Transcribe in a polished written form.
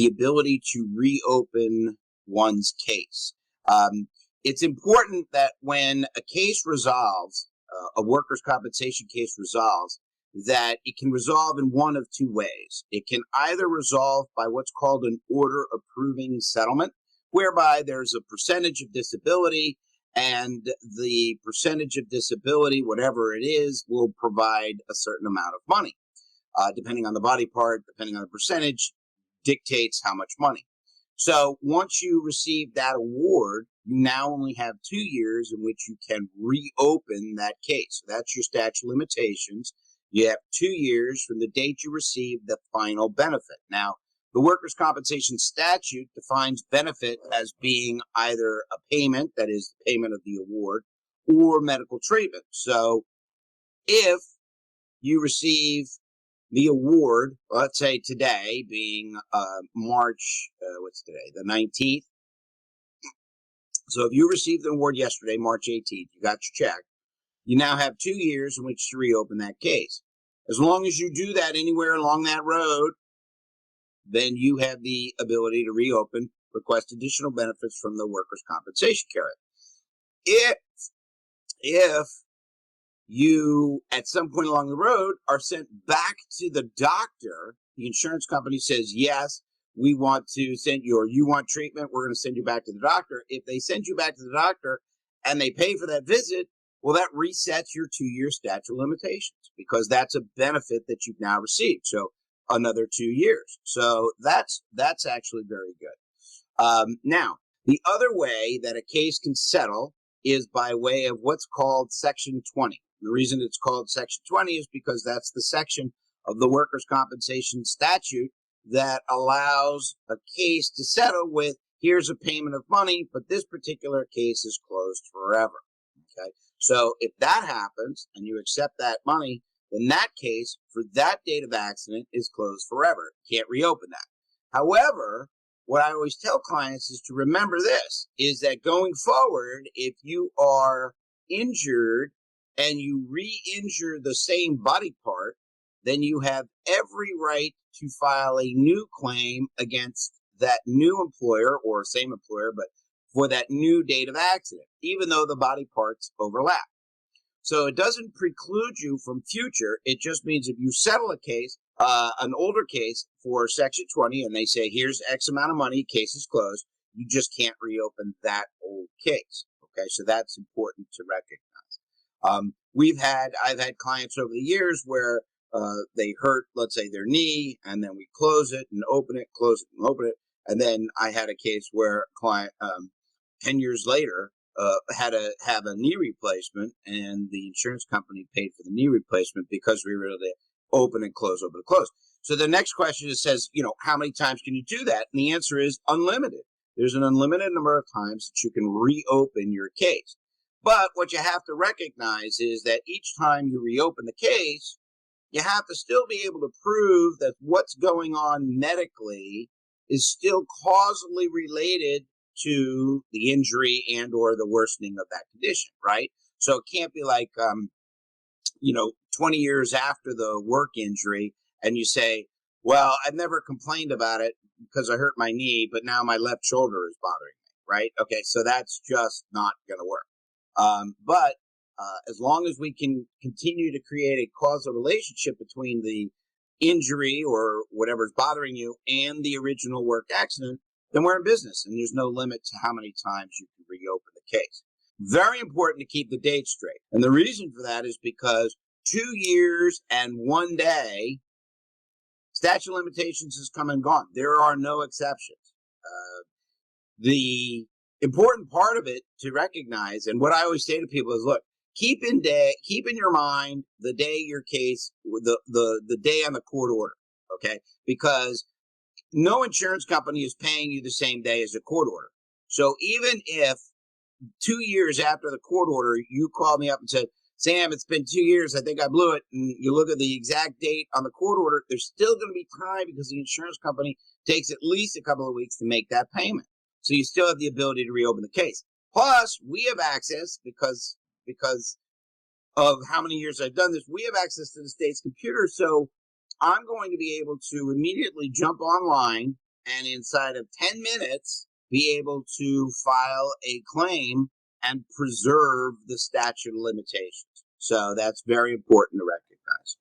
ability to reopen one's case. It's important that when a case resolves, a workers' compensation case resolves, that it can resolve in one of two ways. It can either resolve by what's called an order approving settlement, whereby there's a percentage of disability, and the percentage of disability, whatever it is, will provide a certain amount of money. Depending on the body part, depending on the percentage, dictates how much money. So once you receive that award, you now only have 2 years in which you can reopen that case. So that's your statute of limitations. You have 2 years from the date you receive the final benefit. Now, the workers' compensation statute defines benefit as being either a payment, that is the payment of the award, or medical treatment. So if you receive the award, let's say today being March, what's today, the 19th. So if you received an award yesterday, March 18th, you got your check, you now have 2 years in which to reopen that case. As long as you do that anywhere along that road, then you have the ability to reopen, request additional benefits from the workers' compensation carrier. If you, at some point along the road, are sent back to the doctor, the insurance company says, yes, we want to send you, or you want treatment, we're going to send you back to the doctor. If they send you back to the doctor and they pay for that visit, well, that resets your 2-year statute of limitations, because that's a benefit that you've now received. So another 2 years. So that's actually very good. Now, the other way that a case can settle is by way of what's called Section 20. The reason it's called Section 20 is because that's the section of the workers' compensation statute that allows a case to settle with, here's a payment of money, but this particular case is closed forever. Okay, so if that happens and you accept that money, then that case for that date of accident is closed forever. You can't reopen that. However, what I always tell clients is to remember this, is that going forward, if you are injured and you re-injure the same body part, then you have every right to file a new claim against that new employer, or same employer, but for that new date of accident, even though the body parts overlap. So it doesn't preclude you from future. It just means if you settle a case, an older case for Section 20, and they say, here's X amount of money, case is closed, you just can't reopen that old case. Okay, so that's important to recognize. I've had clients over the years where they hurt, let's say, their knee, and then we close it and open it, close it and open it. And then I had a case where a client, 10 years later, had to have a knee replacement, and the insurance company paid for the knee replacement because we were able to open and close, open and close. So the next question is, says, how many times can you do that? And the answer is unlimited. There's an unlimited number of times that you can reopen your case. But what you have to recognize is that each time you reopen the case, you have to still be able to prove that what's going on medically is still causally related to the injury and or the worsening of that condition, right? So it can't be like, 20 years after the work injury, and you say, well, I've never complained about it because I hurt my knee, but now my left shoulder is bothering me, right? Okay, so that's just not going to work. But as long as we can continue to create a causal relationship between the injury or whatever's bothering you and the original work accident, then we're in business, and there's no limit to how many times you can reopen the case. Very important to keep the date straight. And the reason for that is because 2 years and 1 day, statute of limitations has come and gone. There are no exceptions. The important part of it to recognize, and what I always say to people is, look, keep in your mind the day your case, the day on the court order, okay? Because no insurance company is paying you the same day as a court order. So even if 2 years after the court order, you called me up and said, Sam, it's been 2 years, I think I blew it, and you look at the exact date on the court order, there's still going to be time because the insurance company takes at least a couple of weeks to make that payment. So you still have the ability to reopen the case. Plus, we have access, because of how many years I've done this, we have access to the state's computer, so I'm going to be able to immediately jump online and inside of 10 minutes be able to file a claim and preserve the statute of limitations. So that's very important to recognize.